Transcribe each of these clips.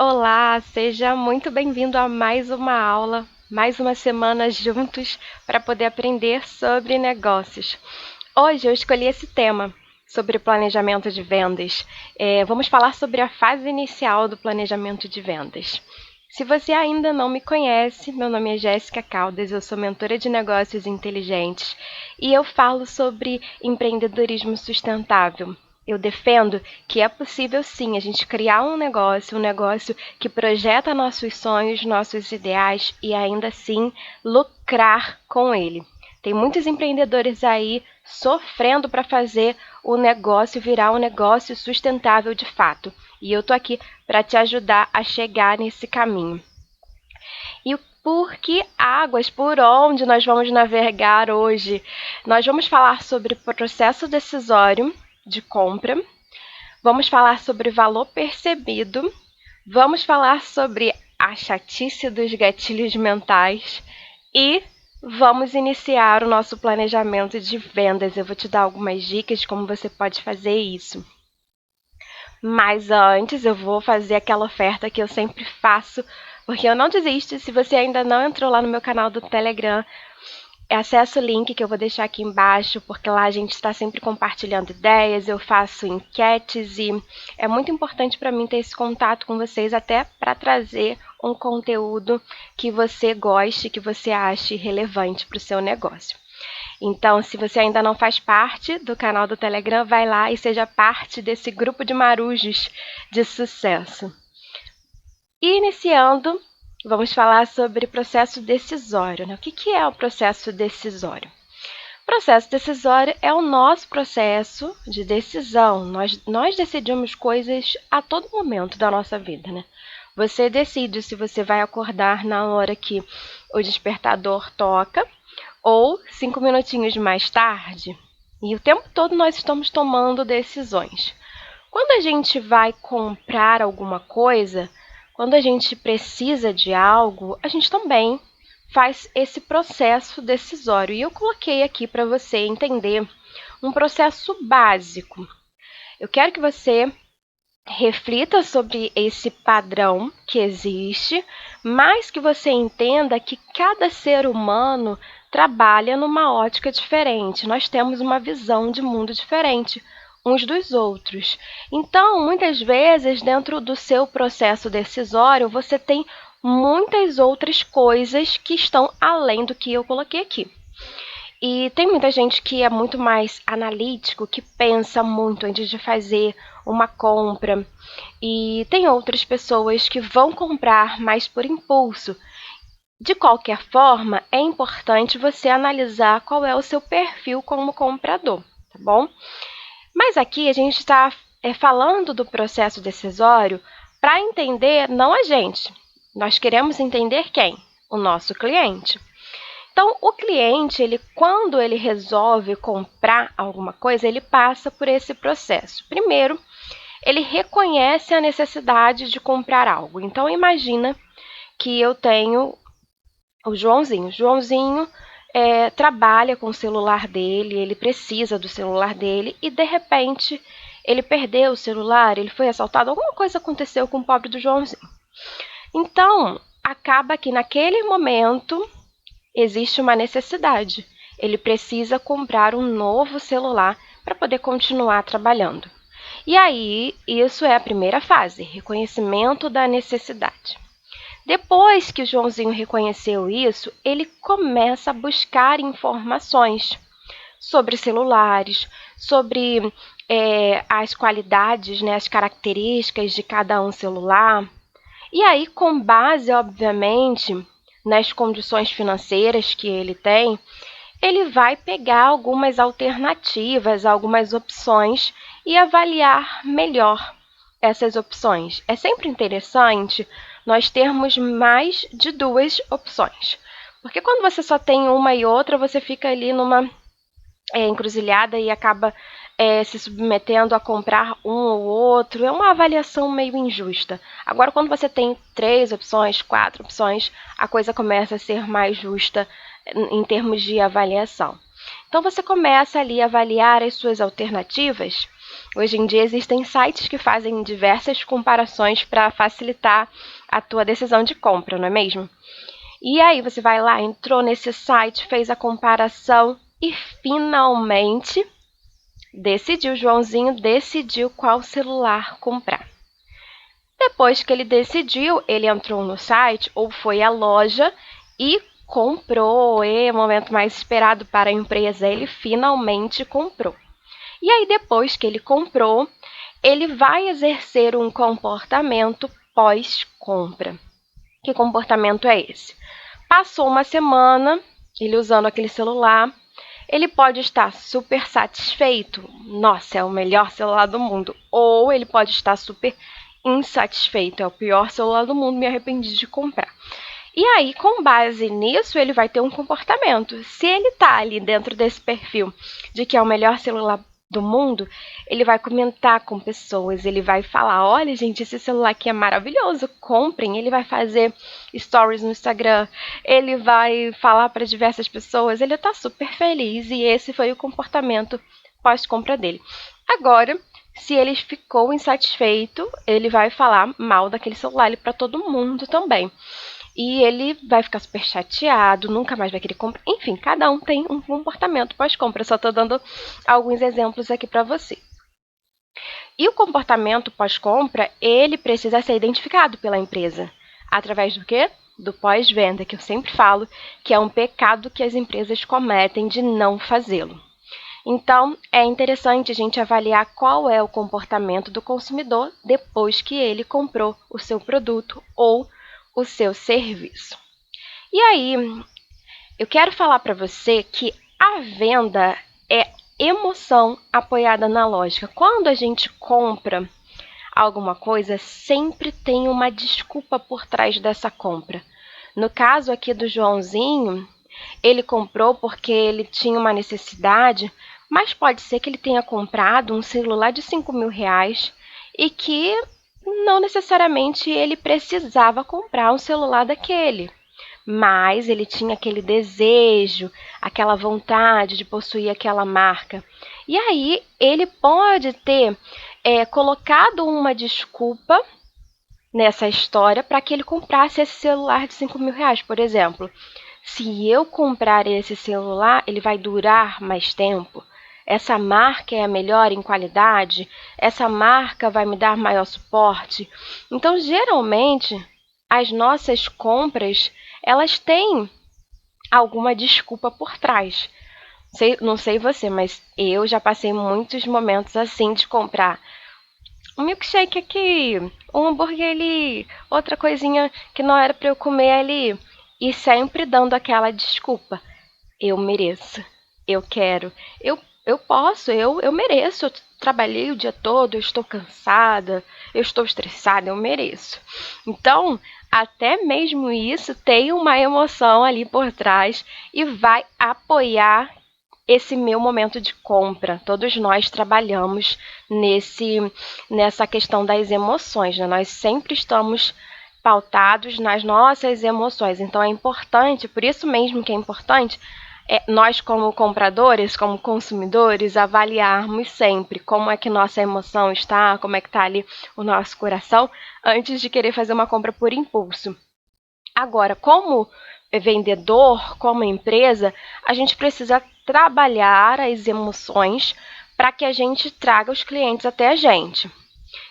Olá, seja muito bem-vindo a mais uma aula, mais uma semana juntos para poder aprender sobre negócios. Hoje eu escolhi esse tema sobre planejamento de vendas. Vamos falar sobre a fase inicial do planejamento de vendas. Se você ainda não me conhece, meu nome é Jéssica Caldas, eu sou mentora de negócios inteligentes e eu falo sobre empreendedorismo sustentável. Eu defendo que é possível sim a gente criar um negócio que projeta nossos sonhos, nossos ideais e ainda assim lucrar com ele. Tem muitos empreendedores aí sofrendo para fazer o negócio virar um negócio sustentável de fato. E eu tô aqui para te ajudar a chegar nesse caminho. E por que águas? Por onde nós vamos navegar hoje? Nós vamos falar sobre processo decisório de compra, vamos falar sobre valor percebido, vamos falar sobre a chatice dos gatilhos mentais e vamos iniciar o nosso planejamento de vendas. Eu vou te dar algumas dicas de como você pode fazer isso. Mas antes eu vou fazer aquela oferta que eu sempre faço, porque eu não desisto. Se você ainda não entrou lá no meu canal do Telegram, acesse o link que eu vou deixar aqui embaixo, porque lá a gente está sempre compartilhando ideias, eu faço enquetes e é muito importante para mim ter esse contato com vocês, até para trazer um conteúdo que você goste, que você ache relevante para o seu negócio. Então, se você ainda não faz parte do canal do Telegram, vai lá e seja parte desse grupo de marujos de sucesso. Iniciando, vamos falar sobre processo decisório, né? O que é o processo decisório? O processo decisório é o nosso processo de decisão. Nós decidimos coisas a todo momento da nossa vida, né? Você decide se você vai acordar na hora que o despertador toca ou 5 minutinhos mais tarde. E o tempo todo nós estamos tomando decisões. Quando a gente vai comprar alguma coisa, quando a gente precisa de algo, a gente também faz esse processo decisório. E eu coloquei aqui para você entender um processo básico. Eu quero que você reflita sobre esse padrão que existe, mas que você entenda que cada ser humano trabalha numa ótica diferente. Nós temos uma visão de mundo diferente uns dos outros. Então, muitas vezes, dentro do seu processo decisório, você tem muitas outras coisas que estão além do que eu coloquei aqui. E tem muita gente que é muito mais analítico, que pensa muito antes de fazer uma compra. E tem outras pessoas que vão comprar mais por impulso. De qualquer forma, é importante você analisar qual é o seu perfil como comprador, tá bom? Mas aqui a gente está falando do processo decisório para entender não a gente. Nós queremos entender quem? O nosso cliente. Então, o cliente, quando ele resolve comprar alguma coisa, ele passa por esse processo. Primeiro, ele reconhece a necessidade de comprar algo. Então, imagina que eu tenho o Joãozinho. O Joãozinho trabalha com o celular dele, ele precisa do celular dele e, de repente, ele perdeu o celular, ele foi assaltado, alguma coisa aconteceu com o pobre do Joãozinho. Então, acaba que naquele momento existe uma necessidade. Ele precisa comprar um novo celular para poder continuar trabalhando. E aí, isso é a primeira fase, reconhecimento da necessidade. Depois que o Joãozinho reconheceu isso, ele começa a buscar informações sobre celulares, sobre as qualidades, né, as características de cada um celular. E aí, com base, obviamente, nas condições financeiras que ele tem, ele vai pegar algumas alternativas, algumas opções e avaliar melhor essas opções. É sempre interessante nós termos mais de duas opções, porque quando você só tem uma e outra, você fica ali numa encruzilhada e acaba se submetendo a comprar um ou outro. É uma avaliação meio injusta. Agora, quando você tem 3 opções, 4 opções, a coisa começa a ser mais justa em termos de avaliação. Então, você começa ali a avaliar as suas alternativas Hoje em dia existem sites que fazem diversas comparações para facilitar a tua decisão de compra, não é mesmo? E aí você vai lá, entrou nesse site, fez a comparação e finalmente decidiu, Joãozinho decidiu qual celular comprar. Depois que ele decidiu, ele entrou no site ou foi à loja e comprou. E o momento mais esperado para a empresa, ele finalmente comprou. E aí, depois que ele comprou, ele vai exercer um comportamento pós-compra. Que comportamento é esse? Passou uma semana, ele usando aquele celular, ele pode estar super satisfeito, nossa, é o melhor celular do mundo, ou ele pode estar super insatisfeito, é o pior celular do mundo, me arrependi de comprar. E aí, com base nisso, ele vai ter um comportamento. Se ele está ali dentro desse perfil de que é o melhor celular do mundo, ele vai comentar com pessoas, ele vai falar, olha gente, esse celular aqui é maravilhoso, comprem, ele vai fazer stories no Instagram, ele vai falar para diversas pessoas, ele está super feliz e esse foi o comportamento pós-compra dele. Agora, se ele ficou insatisfeito, ele vai falar mal daquele celular para todo mundo também. E ele vai ficar super chateado, nunca mais vai querer comprar. Enfim, cada um tem um comportamento pós-compra. Só estou dando alguns exemplos aqui para você. E o comportamento pós-compra, ele precisa ser identificado pela empresa. Através do quê? Do pós-venda, que eu sempre falo que é um pecado que as empresas cometem de não fazê-lo. Então, é interessante a gente avaliar qual é o comportamento do consumidor depois que ele comprou o seu produto ou o seu serviço. E aí, eu quero falar para você que a venda é emoção apoiada na lógica. Quando a gente compra alguma coisa, sempre tem uma desculpa por trás dessa compra. No caso aqui do Joãozinho, ele comprou porque ele tinha uma necessidade, mas pode ser que ele tenha comprado um celular de 5.000 reais e que não necessariamente ele precisava comprar um celular daquele, mas ele tinha aquele desejo, aquela vontade de possuir aquela marca. E aí ele pode ter colocado uma desculpa nessa história para que ele comprasse esse celular de 5.000 reais, por exemplo. Se eu comprar esse celular, ele vai durar mais tempo. Essa marca é a melhor em qualidade, essa marca vai me dar maior suporte. Então, geralmente, as nossas compras, elas têm alguma desculpa por trás. Não sei você, mas eu já passei muitos momentos assim de comprar um milkshake aqui, um hambúrguer ali, outra coisinha que não era para eu comer ali. E sempre dando aquela desculpa. Eu mereço, eu quero, eu posso, eu mereço. Eu trabalhei o dia todo, eu estou cansada, eu estou estressada, eu mereço. Então, até mesmo isso tem uma emoção ali por trás e vai apoiar esse meu momento de compra. Todos nós trabalhamos nessa questão das emoções, né? Nós sempre estamos pautados nas nossas emoções. Então, é importante, por isso mesmo que é importante, nós como compradores, como consumidores, avaliarmos sempre como é que nossa emoção está, como é que está ali o nosso coração, antes de querer fazer uma compra por impulso. Agora, como vendedor, como empresa, a gente precisa trabalhar as emoções para que a gente traga os clientes até a gente.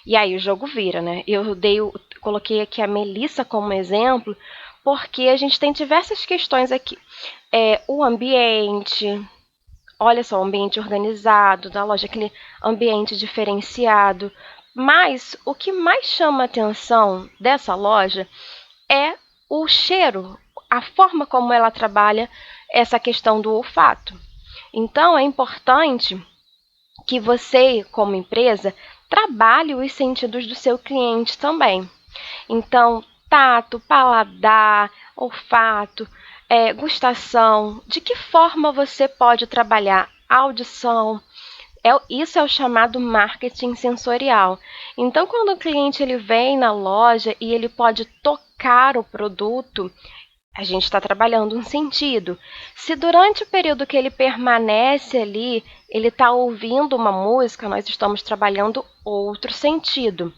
E aí o jogo vira, né? Coloquei aqui a Melissa como exemplo, porque a gente tem diversas questões aqui. O ambiente, olha só, o ambiente organizado da loja, aquele ambiente diferenciado. Mas o que mais chama a atenção dessa loja é o cheiro, a forma como ela trabalha essa questão do olfato. Então, é importante que você, como empresa, trabalhe os sentidos do seu cliente também. Então, tato, paladar, olfato, gustação, de que forma você pode trabalhar audição? Isso é o chamado marketing sensorial. Então, quando o cliente ele vem na loja e ele pode tocar o produto, a gente está trabalhando um sentido. Se durante o período que ele permanece ali, ele está ouvindo uma música, nós estamos trabalhando outro sentido.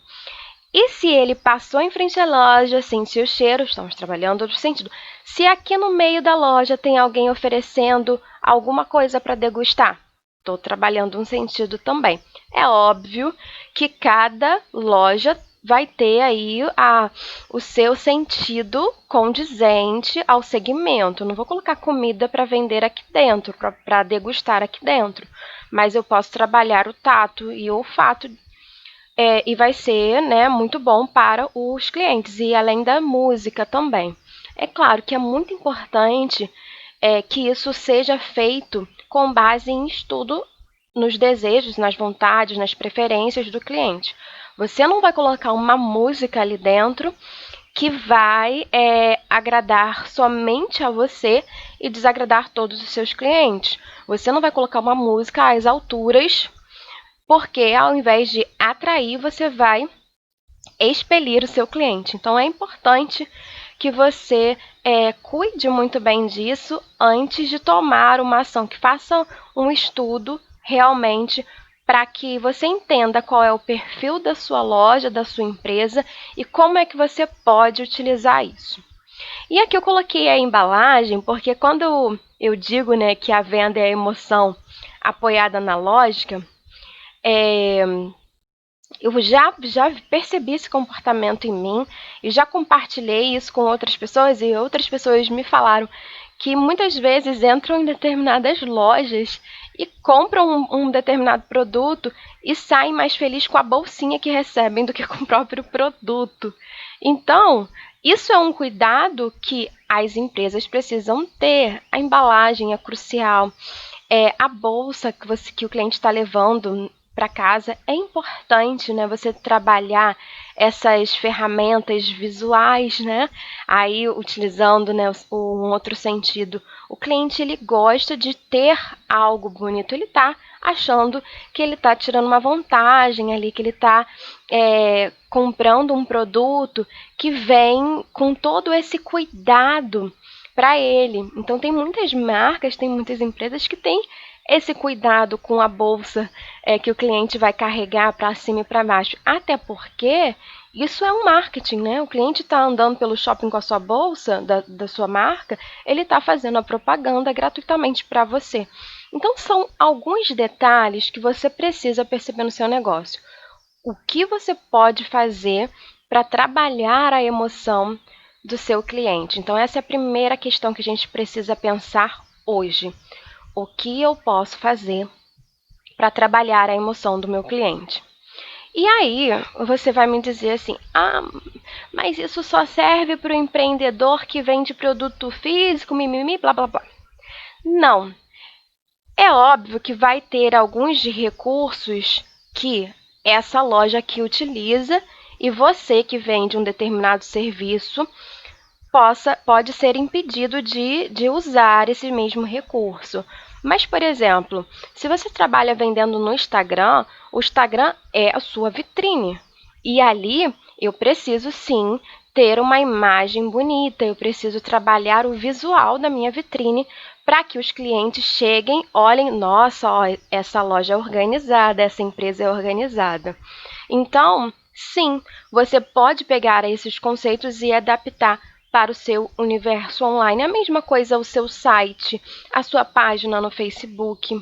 E se ele passou em frente à loja, sentiu o cheiro, estamos trabalhando outro sentido. Se aqui no meio da loja tem alguém oferecendo alguma coisa para degustar, estou trabalhando um sentido também. É óbvio que cada loja vai ter aí o seu sentido condizente ao segmento. Não vou colocar comida para vender aqui dentro, para degustar aqui dentro, mas eu posso trabalhar o tato e o olfato e vai ser, né, muito bom para os clientes, e além da música também. É claro que é muito importante que isso seja feito com base em estudo nos desejos, nas vontades, nas preferências do cliente. Você não vai colocar uma música ali dentro que vai agradar somente a você e desagradar todos os seus clientes. Você não vai colocar uma música às alturas, porque ao invés de atrair, você vai expelir o seu cliente. Então, é importante que você cuide muito bem disso antes de tomar uma ação, que faça um estudo realmente para que você entenda qual é o perfil da sua loja, da sua empresa e como é que você pode utilizar isso. E aqui eu coloquei a embalagem, porque quando eu digo, né, que a venda é a emoção apoiada na lógica, eu já percebi esse comportamento em mim e já compartilhei isso com outras pessoas, e outras pessoas me falaram que muitas vezes entram em determinadas lojas e compram um determinado produto e saem mais felizes com a bolsinha que recebem do que com o próprio produto. Então, isso é um cuidado que as empresas precisam ter. A embalagem é crucial. A bolsa que o cliente está levando para casa, é importante, né, você trabalhar essas ferramentas visuais, né, aí utilizando, né, um outro sentido. O cliente, ele gosta de ter algo bonito, ele está achando que ele está tirando uma vantagem ali, que ele está comprando um produto que vem com todo esse cuidado para ele. Então, tem muitas marcas, tem muitas empresas que têm esse cuidado com a bolsa que o cliente vai carregar para cima e para baixo. Até porque isso é um marketing, né? O cliente está andando pelo shopping com a sua bolsa, da sua marca, ele está fazendo a propaganda gratuitamente para você. Então, são alguns detalhes que você precisa perceber no seu negócio. O que você pode fazer para trabalhar a emoção do seu cliente? Então, essa é a primeira questão que a gente precisa pensar hoje. O que eu posso fazer para trabalhar a emoção do meu cliente? E aí, você vai me dizer assim, mas isso só serve para o empreendedor que vende produto físico, mimimi, blá, blá, blá. Não. É óbvio que vai ter alguns recursos que essa loja aqui utiliza e você que vende um determinado serviço pode ser impedido de usar esse mesmo recurso. Mas, por exemplo, se você trabalha vendendo no Instagram, o Instagram é a sua vitrine. E ali eu preciso sim ter uma imagem bonita, eu preciso trabalhar o visual da minha vitrine para que os clientes cheguem, olhem, nossa, ó, essa loja é organizada, essa empresa é organizada. Então, sim, você pode pegar esses conceitos e adaptar para o seu universo online. A mesma coisa o seu site, a sua página no Facebook.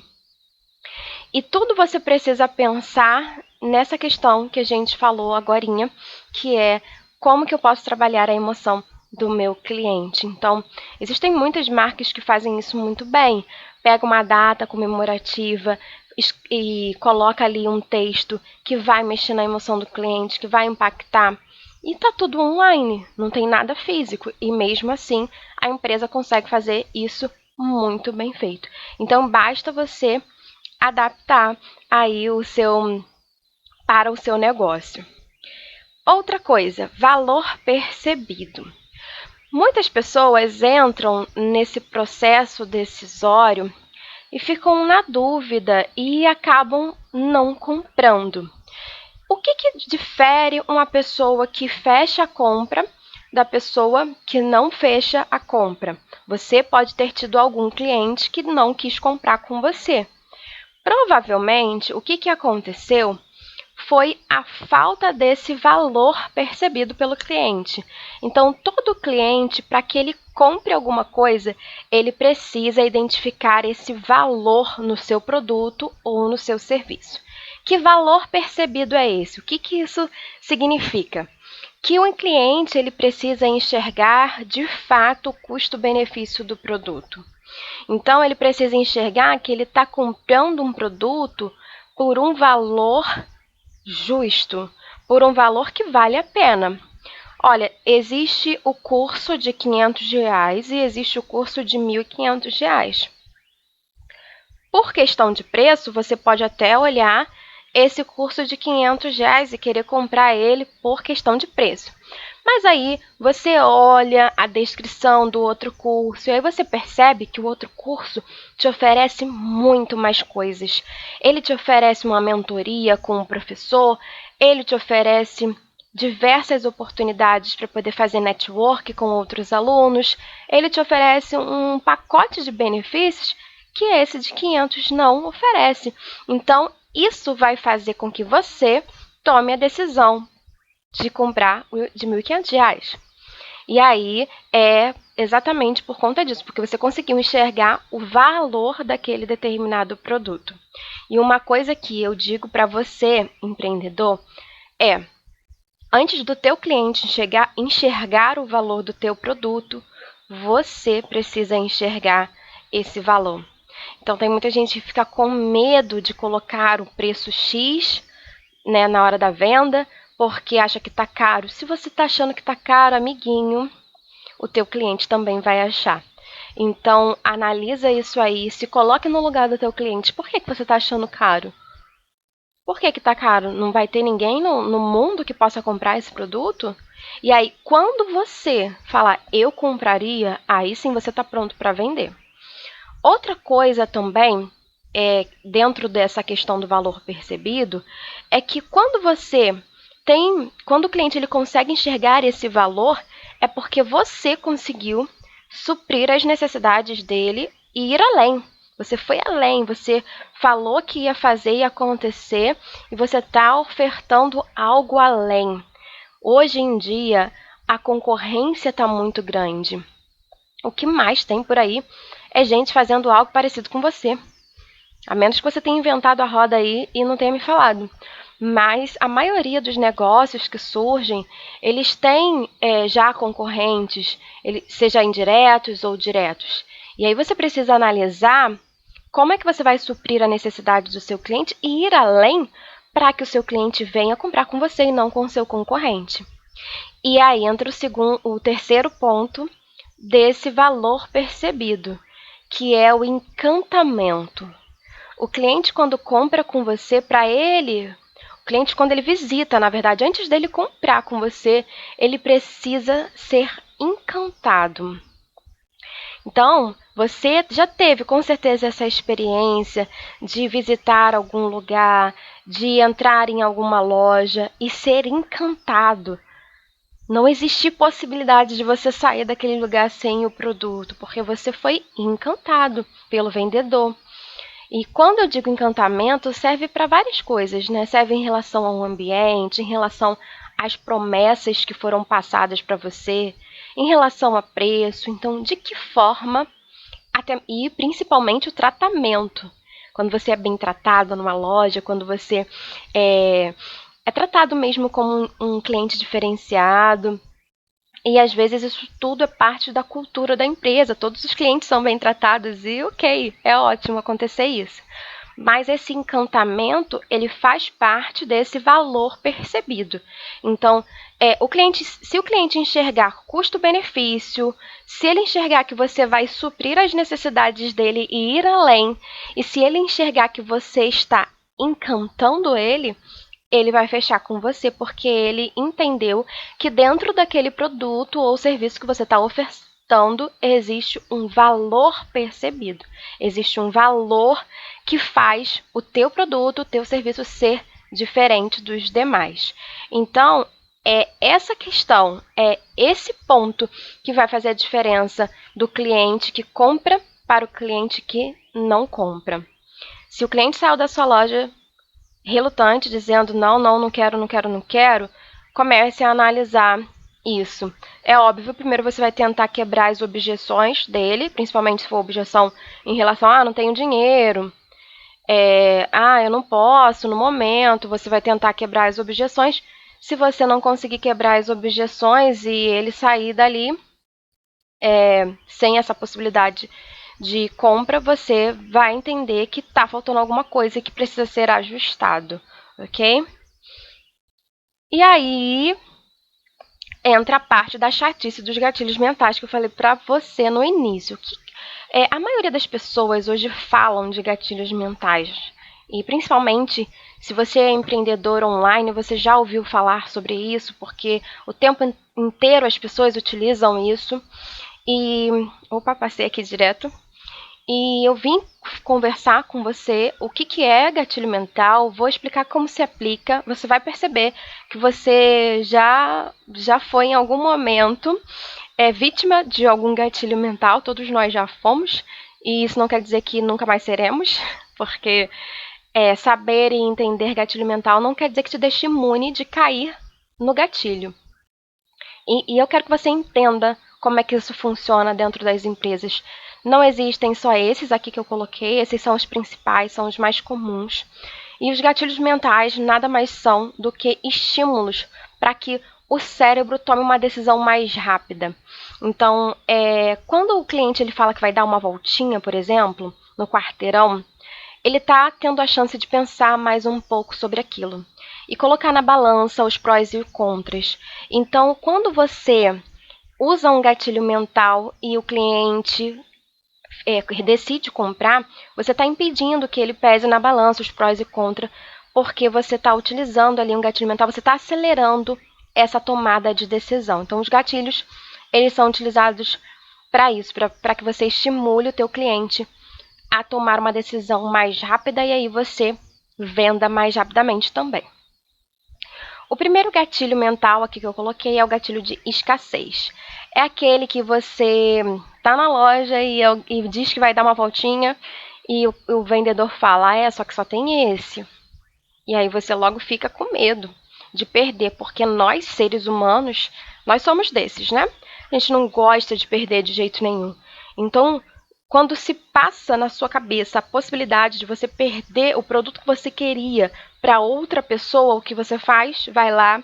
E tudo você precisa pensar nessa questão que a gente falou agorinha, que é como que eu posso trabalhar a emoção do meu cliente. Então, existem muitas marcas que fazem isso muito bem. Pega uma data comemorativa e coloca ali um texto que vai mexer na emoção do cliente, que vai impactar. E tá tudo online, não tem nada físico. E mesmo assim, a empresa consegue fazer isso muito bem feito. Então, basta você adaptar aí para o seu negócio. Outra coisa, valor percebido. Muitas pessoas entram nesse processo decisório e ficam na dúvida e acabam não comprando. O que difere uma pessoa que fecha a compra da pessoa que não fecha a compra. Você pode ter tido algum cliente que não quis comprar com você. Provavelmente, o que aconteceu foi a falta desse valor percebido pelo cliente. Então, todo cliente, para que ele compre alguma coisa, ele precisa identificar esse valor no seu produto ou no seu serviço. Que valor percebido é esse? O que isso significa? Que o cliente ele precisa enxergar de fato o custo-benefício do produto. Então, ele precisa enxergar que ele está comprando um produto por um valor justo, por um valor que vale a pena. Olha, existe o curso de R$ 500 e existe o curso de R$ 1.500. Por questão de preço, você pode até olhar esse curso de R$ 500 e querer comprar ele por questão de preço. Mas aí você olha a descrição do outro curso e aí você percebe que o outro curso te oferece muito mais coisas. Ele te oferece uma mentoria com o professor, ele te oferece diversas oportunidades para poder fazer network com outros alunos, ele te oferece um pacote de benefícios que esse de 500 não oferece. Então, isso vai fazer com que você tome a decisão de comprar o de R$ 1.500. E aí, é exatamente por conta disso, porque você conseguiu enxergar o valor daquele determinado produto. E uma coisa que eu digo para você, empreendedor, é: antes do teu cliente enxergar o valor do teu produto, você precisa enxergar esse valor. Então, tem muita gente que fica com medo de colocar o preço X, né, na hora da venda, porque acha que está caro. Se você está achando que está caro, amiguinho, o teu cliente também vai achar. Então, analisa isso aí, se coloque no lugar do teu cliente. Por que você está achando caro? Por que está caro? Não vai ter ninguém no mundo que possa comprar esse produto? E aí, quando você falar, eu compraria, aí sim você está pronto para vender. Outra coisa também, dentro dessa questão do valor percebido, é que quando o cliente ele consegue enxergar esse valor, é porque você conseguiu suprir as necessidades dele e ir além. Você foi além, você falou que ia fazer e acontecer e você está ofertando algo além. Hoje em dia, a concorrência está muito grande. O que mais tem por aí é gente fazendo algo parecido com você. A menos que você tenha inventado a roda aí e não tenha me falado. Mas a maioria dos negócios que surgem, eles têm já concorrentes, seja indiretos ou diretos. E aí você precisa analisar como é que você vai suprir a necessidade do seu cliente e ir além para que o seu cliente venha comprar com você e não com o seu concorrente. E aí entra o terceiro ponto desse valor percebido, que é o encantamento. O cliente, quando compra com você, o cliente, quando ele visita, na verdade, antes dele comprar com você, ele precisa ser encantado. Então, você já teve com certeza essa experiência de visitar algum lugar, de entrar em alguma loja e ser encantado. Não existe possibilidade de você sair daquele lugar sem o produto, porque você foi encantado pelo vendedor. E quando eu digo encantamento, serve para várias coisas, né? Serve em relação ao ambiente, em relação às promessas que foram passadas para você, em relação a preço. Então, de que forma, e principalmente o tratamento. Quando você é bem tratado numa loja, quando você é tratado mesmo como um cliente diferenciado. E às vezes isso tudo é parte da cultura da empresa. Todos os clientes são bem tratados e ok, é ótimo acontecer isso. Mas esse encantamento, ele faz parte desse valor percebido. Então, se o cliente enxergar custo-benefício, se ele enxergar que você vai suprir as necessidades dele e ir além, e se ele enxergar que você está encantando ele vai fechar com você porque ele entendeu que dentro daquele produto ou serviço que você está ofertando existe um valor percebido, existe um valor que faz o teu produto, o teu serviço ser diferente dos demais. Então, É essa questão, é esse ponto que vai fazer a diferença do cliente que compra para o cliente que não compra. Se o cliente saiu da sua loja relutante, dizendo não, não, não quero, não quero, não quero, comece a analisar isso. É óbvio, primeiro você vai tentar quebrar as objeções dele, principalmente se for objeção em relação a não tenho dinheiro, eu não posso no momento, você vai tentar quebrar as objeções. Se você não conseguir quebrar as objeções e ele sair dali sem essa possibilidade de compra, você vai entender que está faltando alguma coisa que precisa ser ajustado, ok? E aí entra a parte da chatice dos gatilhos mentais que eu falei para você no início. A maioria das pessoas hoje falam de gatilhos mentais. E principalmente se você é empreendedor online, você já ouviu falar sobre isso, porque o tempo inteiro as pessoas utilizam isso. E. Opa, passei aqui direto. E eu vim conversar com você o que é gatilho mental, vou explicar como se aplica. Você vai perceber que você já foi em algum momento vítima de algum gatilho mental, todos nós já fomos, e isso não quer dizer que nunca mais seremos, porque saber e entender gatilho mental não quer dizer que te deixe imune de cair no gatilho. E eu quero que você entenda como é que isso funciona dentro das empresas. Não existem só esses aqui que eu coloquei, esses são os principais, são os mais comuns. E os gatilhos mentais nada mais são do que estímulos para que o cérebro tome uma decisão mais rápida. Então, quando o cliente ele fala que vai dar uma voltinha, por exemplo, no quarteirão, ele está tendo a chance de pensar mais um pouco sobre aquilo e colocar na balança os prós e os contras. Então, quando você usa um gatilho mental e o cliente decide comprar, você está impedindo que ele pese na balança os prós e contras, porque você está utilizando ali um gatilho mental, você está acelerando essa tomada de decisão. Então, os gatilhos, eles são utilizados para isso, para que você estimule o teu cliente a tomar uma decisão mais rápida e aí você venda mais rapidamente também. O primeiro gatilho mental aqui que eu coloquei é o gatilho de escassez. É aquele que você está na loja e diz que vai dar uma voltinha e o vendedor fala, só que só tem esse. E aí você logo fica com medo de perder, porque nós, seres humanos, nós somos desses, né? A gente não gosta de perder de jeito nenhum. Então, quando se passa na sua cabeça a possibilidade de você perder o produto que você queria para outra pessoa, o que você faz? Vai lá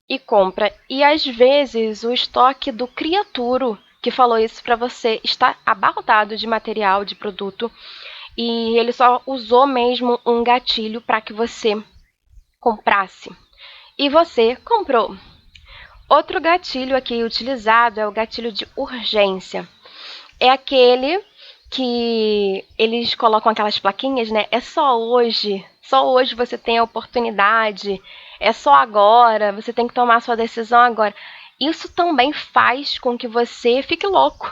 e compra. E às vezes o estoque do criaturo que falou isso para você está abarrotado de material, de produto, e ele só usou mesmo um gatilho para que você comprasse. E você comprou. Outro gatilho aqui utilizado é o gatilho de urgência. É aquele que eles colocam aquelas plaquinhas, né? É só hoje você tem a oportunidade, é só agora, você tem que tomar a sua decisão agora. Isso também faz com que você fique louco.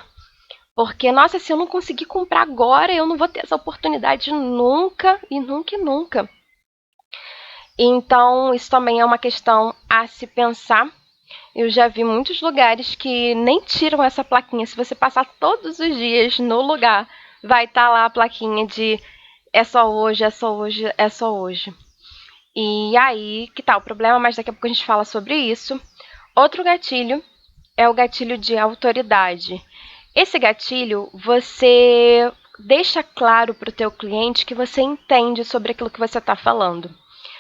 Porque, nossa, se eu não conseguir comprar agora, eu não vou ter essa oportunidade nunca e nunca e nunca. Então, isso também é uma questão a se pensar. Eu já vi muitos lugares que nem tiram essa plaquinha. Se você passar todos os dias no lugar, vai estar lá a plaquinha de é só hoje, é só hoje, é só hoje. E aí que tá o problema, mas daqui a pouco a gente fala sobre isso. Outro gatilho é o gatilho de autoridade. Esse gatilho, você deixa claro para o teu cliente que você entende sobre aquilo que você está falando.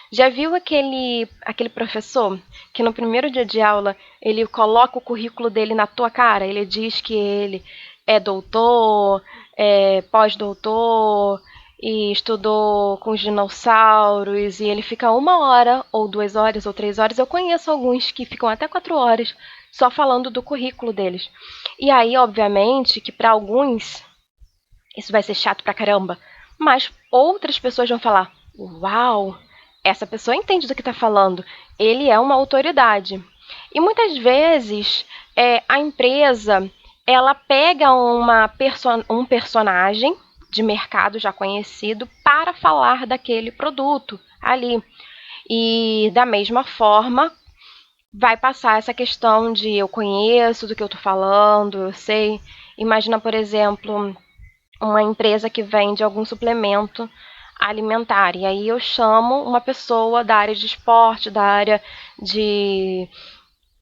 Já viu aquele professor que no primeiro dia de aula ele coloca o currículo dele na tua cara? Ele diz que ele é doutor, é pós-doutor e estudou com os dinossauros e ele fica 1 hora ou 2 horas ou 3 horas. Eu conheço alguns que ficam até 4 horas só falando do currículo deles. E aí, obviamente, que para alguns isso vai ser chato pra caramba, mas outras pessoas vão falar: uau! Essa pessoa entende do que está falando, ele é uma autoridade. E muitas vezes a empresa ela pega um personagem de mercado já conhecido para falar daquele produto ali. E da mesma forma, vai passar essa questão de eu conheço do que eu tô falando, eu sei. Imagina, por exemplo, uma empresa que vende algum suplemento alimentar. E aí eu chamo uma pessoa da área de esporte, da área de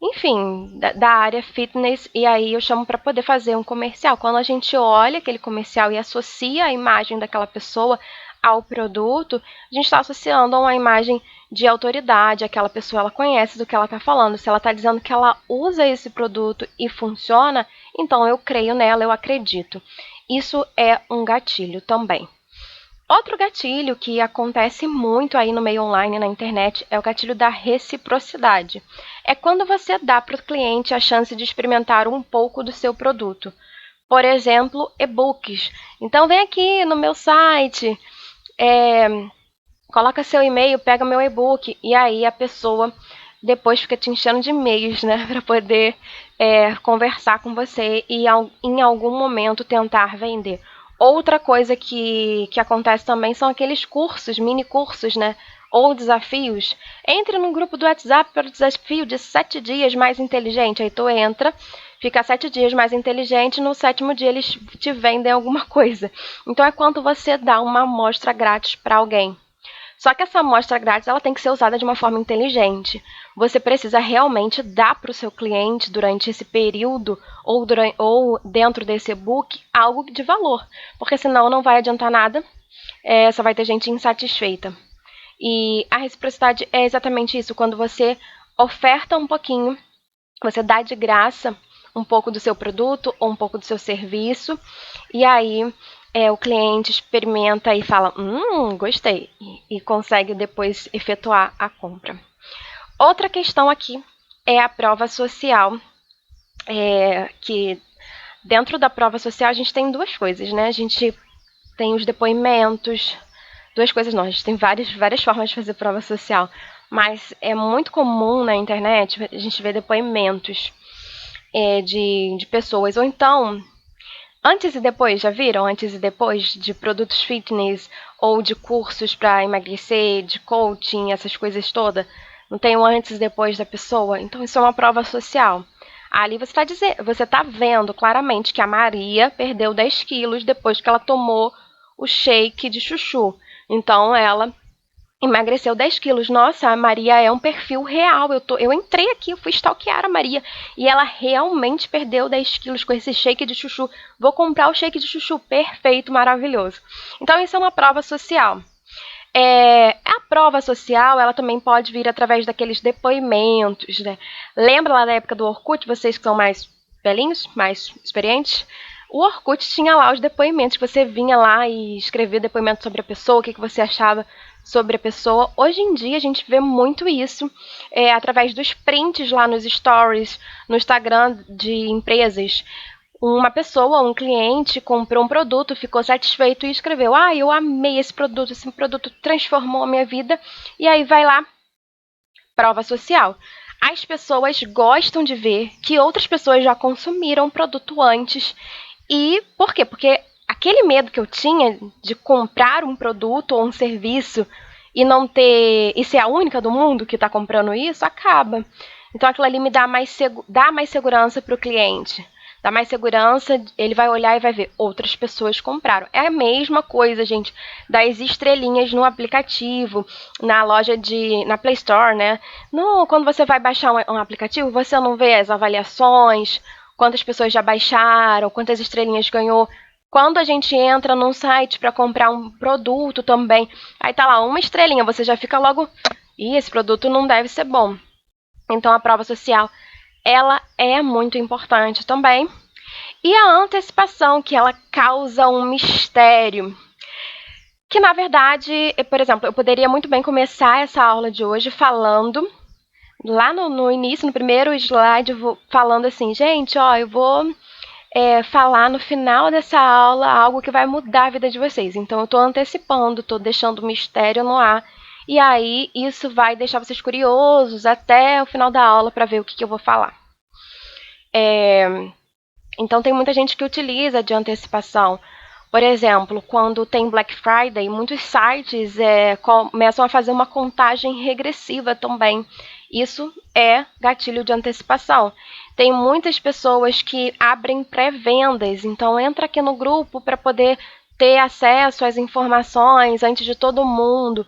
enfim, da área fitness, e aí eu chamo para poder fazer um comercial. Quando a gente olha aquele comercial e associa a imagem daquela pessoa ao produto, a gente está associando a uma imagem de autoridade, aquela pessoa ela conhece do que ela está falando. Se ela está dizendo que ela usa esse produto e funciona, então eu creio nela, eu acredito. Isso é um gatilho também. Outro gatilho que acontece muito aí no meio online, na internet, é o gatilho da reciprocidade. É quando você dá para o cliente a chance de experimentar um pouco do seu produto. Por exemplo, e-books. Então, vem aqui no meu site, coloca seu e-mail, pega meu e-book, e aí a pessoa depois fica te enchendo de e-mails, né, para poder conversar com você e em algum momento tentar vender. Outra coisa que acontece também são aqueles cursos, mini cursos, né, ou desafios. Entre no grupo do WhatsApp para o desafio de 7 dias mais inteligente. Aí tu entra, fica 7 dias mais inteligente, no 7º dia eles te vendem alguma coisa. Então é quando você dá uma amostra grátis para alguém. Só que essa amostra grátis ela tem que ser usada de uma forma inteligente. Você precisa realmente dar para o seu cliente, durante esse período ou dentro desse e-book, algo de valor. Porque senão não vai adiantar nada, só vai ter gente insatisfeita. E a reciprocidade é exatamente isso, quando você oferta um pouquinho, você dá de graça um pouco do seu produto ou um pouco do seu serviço, e aí o cliente experimenta e fala, gostei, e consegue depois efetuar a compra. Outra questão aqui é a prova social, que dentro da prova social a gente tem duas coisas, né? A gente tem os depoimentos, duas coisas não, a gente tem várias formas de fazer prova social, mas é muito comum na internet a gente ver depoimentos de pessoas, ou então antes e depois, já viram? Antes e depois de produtos fitness ou de cursos para emagrecer, de coaching, essas coisas todas. Não tem o antes e depois da pessoa? Então isso é uma prova social. Ali você está vendo claramente que a Maria perdeu 10 quilos depois que ela tomou o shake de chuchu. Então ela emagreceu 10 quilos. Nossa, a Maria é um perfil real. Eu entrei aqui, eu fui stalkear a Maria. E ela realmente perdeu 10 quilos com esse shake de chuchu. Vou comprar o shake de chuchu. Perfeito, maravilhoso. Então, isso é uma prova social. A prova social, ela também pode vir através daqueles depoimentos, né? Lembra lá da época do Orkut, vocês que são mais velhinhos, mais experientes? O Orkut tinha lá os depoimentos, você vinha lá e escrevia depoimento sobre a pessoa, o que você achava sobre a pessoa. Hoje em dia a gente vê muito isso através dos prints lá nos stories, no Instagram de empresas. Uma pessoa, um cliente, comprou um produto, ficou satisfeito e escreveu: eu amei esse produto transformou a minha vida. E aí vai lá, prova social. As pessoas gostam de ver que outras pessoas já consumiram o produto antes. E por quê? Porque aquele medo que eu tinha de comprar um produto ou um serviço e não ter e ser a única do mundo que está comprando isso, acaba. Então aquilo ali me dá mais segurança para o cliente. Dá mais segurança, ele vai olhar e vai ver outras pessoas compraram. É a mesma coisa, gente, das estrelinhas no aplicativo, na loja na Play Store, né? Quando você vai baixar um aplicativo, você não vê as avaliações, quantas pessoas já baixaram, quantas estrelinhas ganhou. Quando a gente entra num site para comprar um produto também, aí tá lá uma estrelinha, você já fica logo, esse produto não deve ser bom. Então a prova social, ela é muito importante também. E a antecipação, que ela causa um mistério. Que na verdade, por exemplo, eu poderia muito bem começar essa aula de hoje falando lá no início, no primeiro slide, falando assim, gente, eu vou falar no final dessa aula algo que vai mudar a vida de vocês. Então, eu estou antecipando, estou deixando o mistério no ar. E aí, isso vai deixar vocês curiosos até o final da aula para ver o que eu vou falar. Então, tem muita gente que utiliza de antecipação. Por exemplo, quando tem Black Friday, muitos sites começam a fazer uma contagem regressiva também. Isso é gatilho de antecipação. Tem muitas pessoas que abrem pré-vendas, então entra aqui no grupo para poder ter acesso às informações antes de todo mundo.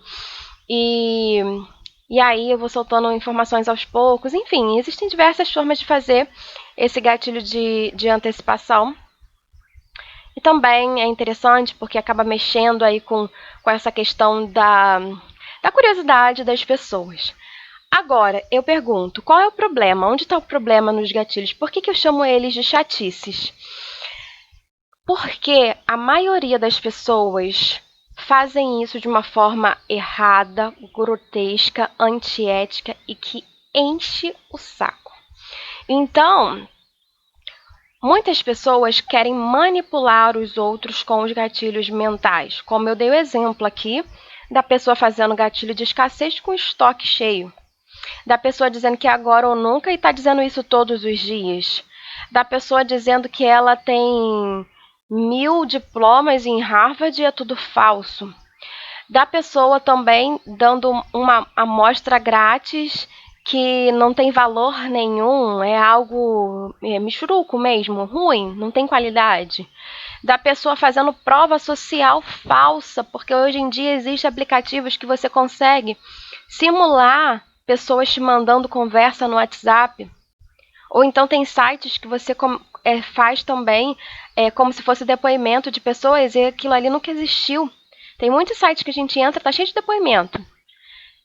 E aí eu vou soltando informações aos poucos. Enfim, existem diversas formas de fazer esse gatilho de antecipação. E também é interessante porque acaba mexendo aí com essa questão da curiosidade das pessoas. Agora, eu pergunto, qual é o problema? Onde está o problema nos gatilhos? Por que eu chamo eles de chatices? Porque a maioria das pessoas fazem isso de uma forma errada, grotesca, antiética e que enche o saco. Então, muitas pessoas querem manipular os outros com os gatilhos mentais, como eu dei o exemplo aqui da pessoa fazendo gatilho de escassez com estoque cheio, da pessoa dizendo que é agora ou nunca e está dizendo isso todos os dias, da pessoa dizendo que ela tem 1000 diplomas em Harvard e é tudo falso, da pessoa também dando uma amostra grátis que não tem valor nenhum, é algo michuruco mesmo, ruim, não tem qualidade. Da pessoa fazendo prova social falsa, porque hoje em dia existem aplicativos que você consegue simular pessoas te mandando conversa no WhatsApp. Ou então tem sites que você faz também como se fosse depoimento de pessoas e aquilo ali nunca existiu. Tem muitos sites que a gente entra, tá cheio de depoimento.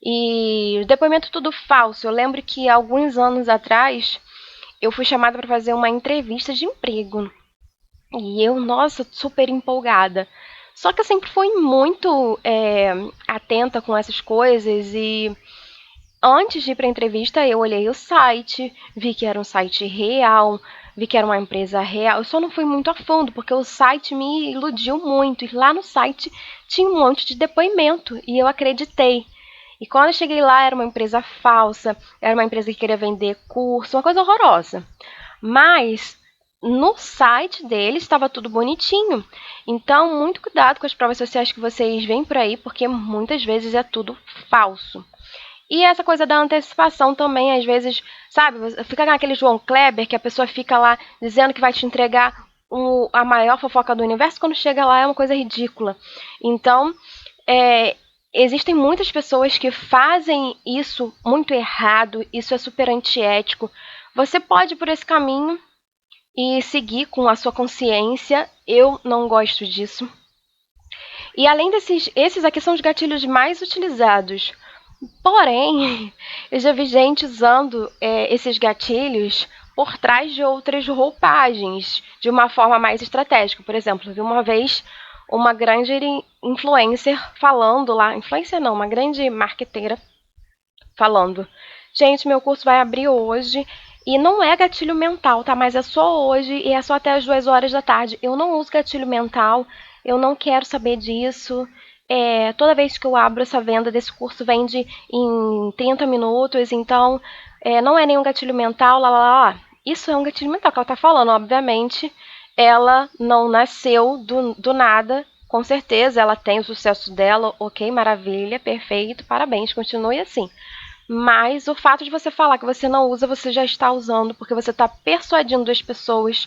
E depoimento tudo falso. Eu lembro que alguns anos atrás eu fui chamada para fazer uma entrevista de emprego. E eu, nossa, super empolgada. Só que eu sempre fui muito atenta com essas coisas e antes de ir para a entrevista eu olhei o site, vi que era um site real, vi que era uma empresa real. Eu só não fui muito a fundo porque o site me iludiu muito. E lá no site tinha um monte de depoimento e eu acreditei. E quando eu cheguei lá, era uma empresa falsa, era uma empresa que queria vender curso, uma coisa horrorosa. Mas no site deles estava tudo bonitinho. Então, muito cuidado com as provas sociais que vocês veem por aí, porque muitas vezes é tudo falso. E essa coisa da antecipação também, às vezes, sabe, fica naquele João Kleber, que a pessoa fica lá dizendo que vai te entregar a maior fofoca do universo, quando chega lá é uma coisa ridícula. Então, existem muitas pessoas que fazem isso muito errado, isso é super antiético. Você pode ir por esse caminho e seguir com a sua consciência. Eu não gosto disso. E além esses aqui são os gatilhos mais utilizados. Porém, eu já vi gente usando esses gatilhos por trás de outras roupagens, de uma forma mais estratégica. Por exemplo, eu vi uma vez uma grande influencer falando lá, influencer não, uma grande marqueteira falando, gente, meu curso vai abrir hoje e não é gatilho mental, tá? Mas é só hoje e é só até as 2 horas da tarde. Eu não uso gatilho mental, eu não quero saber disso. Toda vez que eu abro essa venda desse curso vende em 30 minutos, então não é nenhum gatilho mental, lá, lá, lá. Isso é um gatilho mental que ela tá falando, obviamente. Ela não nasceu do nada, com certeza ela tem o sucesso dela, ok, maravilha, perfeito, parabéns, continue assim. Mas o fato de você falar que você não usa, você já está usando, porque você está persuadindo as pessoas,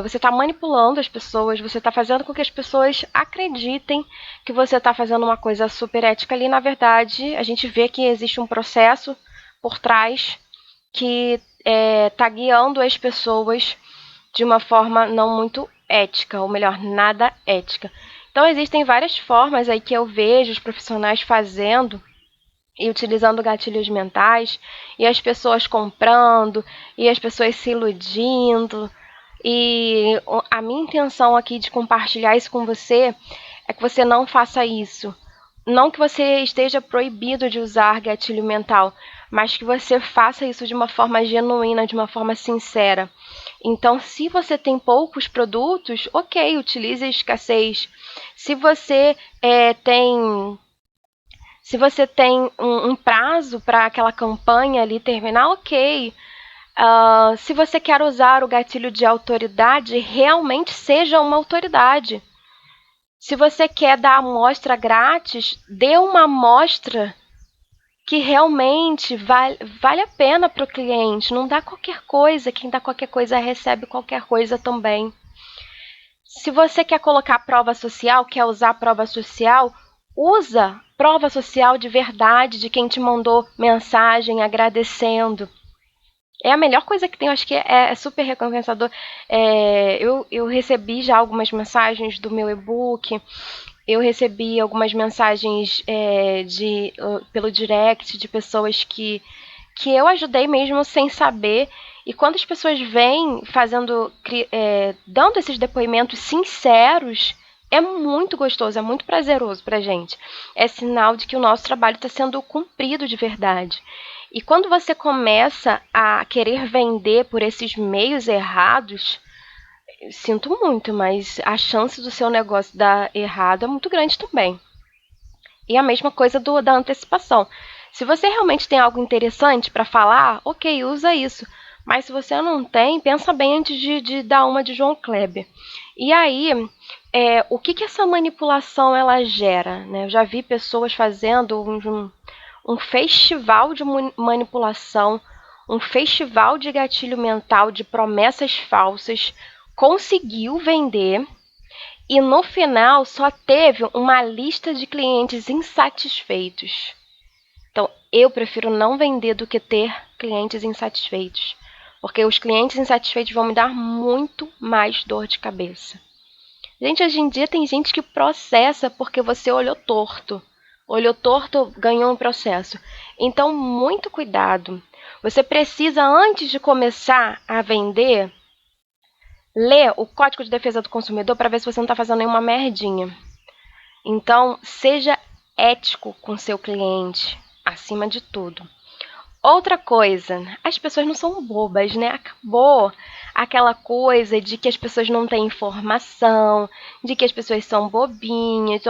você está manipulando as pessoas, você está fazendo com que as pessoas acreditem que você está fazendo uma coisa super ética ali. Na verdade, a gente vê que existe um processo por trás que está guiando as pessoas de uma forma não muito ética, ou melhor, nada ética. Então, existem várias formas aí que eu vejo os profissionais fazendo e utilizando gatilhos mentais, e as pessoas comprando, e as pessoas se iludindo. E a minha intenção aqui de compartilhar isso com você é que você não faça isso. Não que você esteja proibido de usar gatilho mental, mas que você faça isso de uma forma genuína, de uma forma sincera. Então, se você tem poucos produtos, ok, utilize a escassez. Se você tem um prazo para aquela campanha ali terminar, ok. Se você quer usar o gatilho de autoridade, realmente seja uma autoridade. Se você quer dar amostra grátis, dê uma amostra que realmente vale a pena para o cliente. Não dá qualquer coisa, quem dá qualquer coisa recebe qualquer coisa também. Se você quer colocar prova social, quer usar prova social, usa prova social de verdade, de quem te mandou mensagem agradecendo. É a melhor coisa que tem, eu acho que é super recompensador. Eu recebi já algumas mensagens do meu e-book, eu recebi algumas mensagens pelo direct de pessoas que eu ajudei mesmo sem saber. E quando as pessoas vêm dando esses depoimentos sinceros, é muito gostoso, é muito prazeroso pra gente. É sinal de que o nosso trabalho está sendo cumprido de verdade. E quando você começa a querer vender por esses meios errados, sinto muito, mas a chance do seu negócio dar errado é muito grande também. E a mesma coisa da antecipação. Se você realmente tem algo interessante para falar, ok, usa isso. Mas se você não tem, pensa bem antes de dar uma de João Kleber. E aí, o que essa manipulação ela gera? Né? Eu já vi pessoas fazendo um festival de manipulação, um festival de gatilho mental, de promessas falsas, conseguiu vender e no final só teve uma lista de clientes insatisfeitos. Então, eu prefiro não vender do que ter clientes insatisfeitos, porque os clientes insatisfeitos vão me dar muito mais dor de cabeça. Gente, hoje em dia tem gente que processa porque você olhou torto. Olhou torto, ganhou um processo. Então, muito cuidado. Você precisa, antes de começar a vender, ler o Código de Defesa do Consumidor para ver se você não está fazendo nenhuma merdinha. Então, seja ético com seu cliente, acima de tudo. Outra coisa, as pessoas não são bobas, né? Acabou aquela coisa de que as pessoas não têm informação, de que as pessoas são bobinhas.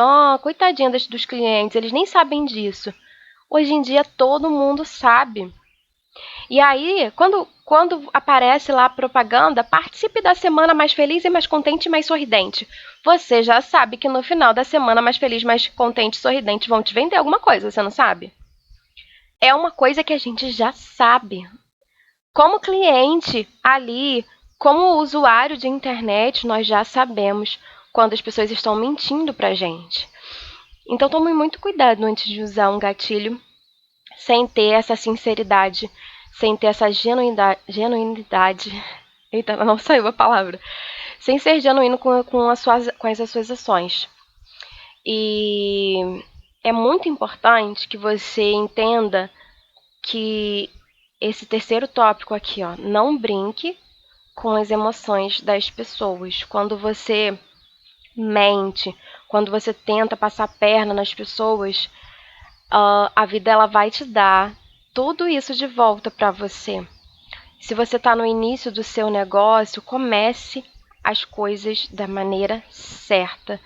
Coitadinha dos clientes, eles nem sabem disso. Hoje em dia todo mundo sabe. E aí, quando aparece lá a propaganda, participe da semana mais feliz e mais contente e mais sorridente. Você já sabe que no final da semana mais feliz, mais contente e sorridente vão te vender alguma coisa, você não sabe? É uma coisa que a gente já sabe. Como cliente ali, como usuário de internet, nós já sabemos quando as pessoas estão mentindo pra gente. Então tome muito cuidado antes de usar um gatilho sem ter essa sinceridade, sem ter essa genuinidade. Eita, não saiu a palavra. Sem ser genuíno com as suas ações. E é muito importante que você entenda que esse terceiro tópico aqui, ó, não brinque com as emoções das pessoas. Quando você mente, quando você tenta passar a perna nas pessoas, a vida ela vai te dar tudo isso de volta para você. Se você está no início do seu negócio, comece as coisas da maneira certa.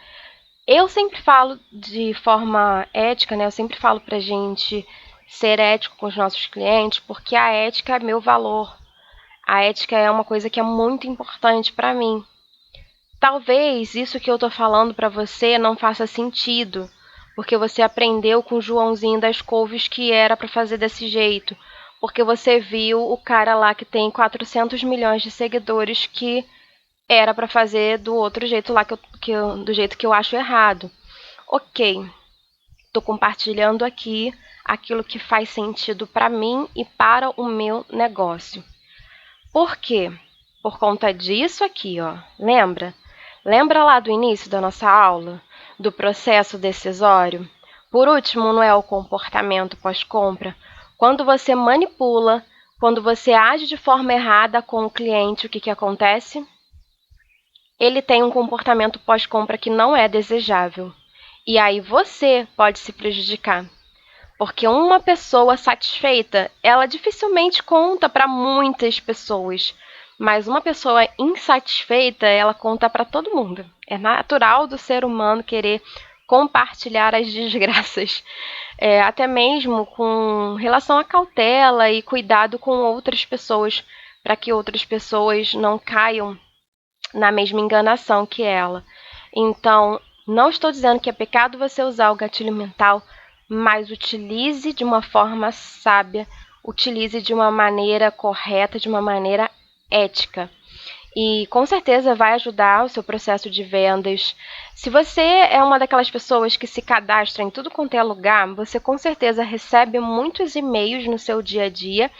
Eu sempre falo de forma ética, né? Eu sempre falo pra gente ser ético com os nossos clientes, porque a ética é meu valor. A ética é uma coisa que é muito importante para mim. Talvez isso que eu tô falando para você não faça sentido, porque você aprendeu com o Joãozinho das couves que era para fazer desse jeito, porque você viu o cara lá que tem 400 milhões de seguidores que era para fazer do outro jeito lá do jeito que eu acho errado. Ok, estou compartilhando aqui aquilo que faz sentido para mim e para o meu negócio. Por quê? Por conta disso aqui, ó. Lembra? Lembra lá do início da nossa aula? Do processo decisório? Por último, não é o comportamento pós-compra? Quando você manipula, quando você age de forma errada com o cliente, o que acontece? Ele tem um comportamento pós-compra que não é desejável. E aí você pode se prejudicar. Porque uma pessoa satisfeita, ela dificilmente conta para muitas pessoas. Mas uma pessoa insatisfeita, ela conta para todo mundo. É natural do ser humano querer compartilhar as desgraças. Até mesmo com relação à cautela e cuidado com outras pessoas, para que outras pessoas não caiam na mesma enganação que ela. Então, não estou dizendo que é pecado você usar o gatilho mental mas utilize de uma forma sábia, utilize de uma maneira correta, de uma maneira ética. E com certeza vai ajudar o seu processo de vendas. Se você é uma daquelas pessoas que se cadastra em tudo quanto é lugar, você com certeza recebe muitos e-mails no seu dia a dia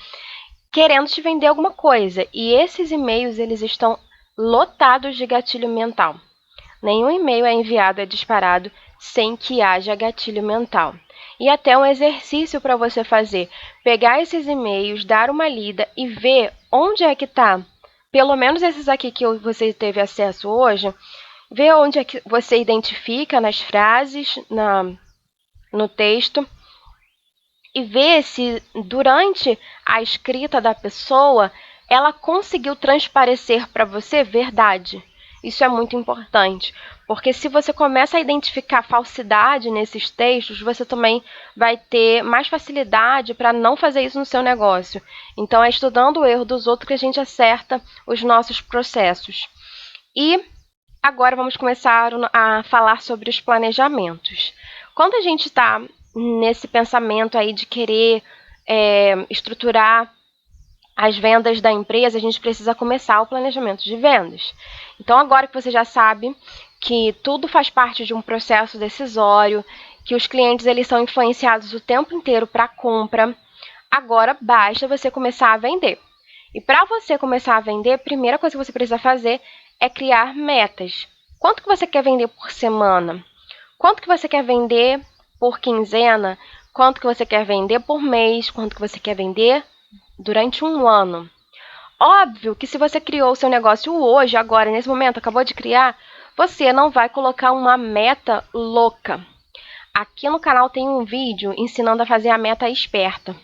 querendo te vender alguma coisa. E esses e-mails, eles estão lotados de gatilho mental. Nenhum e-mail é enviado, é disparado, sem que haja gatilho mental. E até um exercício para você fazer. Pegar esses e-mails, dar uma lida e ver onde é que está. Pelo menos esses aqui que você teve acesso hoje, ver onde é que você identifica nas frases, no texto, e ver se durante a escrita da pessoa ela conseguiu transparecer para você verdade. Isso é muito importante, porque se você começa a identificar falsidade nesses textos, você também vai ter mais facilidade para não fazer isso no seu negócio. Então, é estudando o erro dos outros que a gente acerta os nossos processos. E agora vamos começar a falar sobre os planejamentos. Quando a gente está nesse pensamento aí de querer estruturar as vendas da empresa, a gente precisa começar o planejamento de vendas. Então, agora que você já sabe que tudo faz parte de um processo decisório, que os clientes eles são influenciados o tempo inteiro para a compra, agora basta você começar a vender. E para você começar a vender, a primeira coisa que você precisa fazer é criar metas. Quanto que você quer vender por semana? Quanto que você quer vender por quinzena? Quanto que você quer vender por mês? Quanto que você quer vender durante um ano? Óbvio que se você criou o seu negócio hoje, agora, nesse momento, acabou de criar, você não vai colocar uma meta louca. Aqui no canal tem um vídeo ensinando a fazer a meta esperta.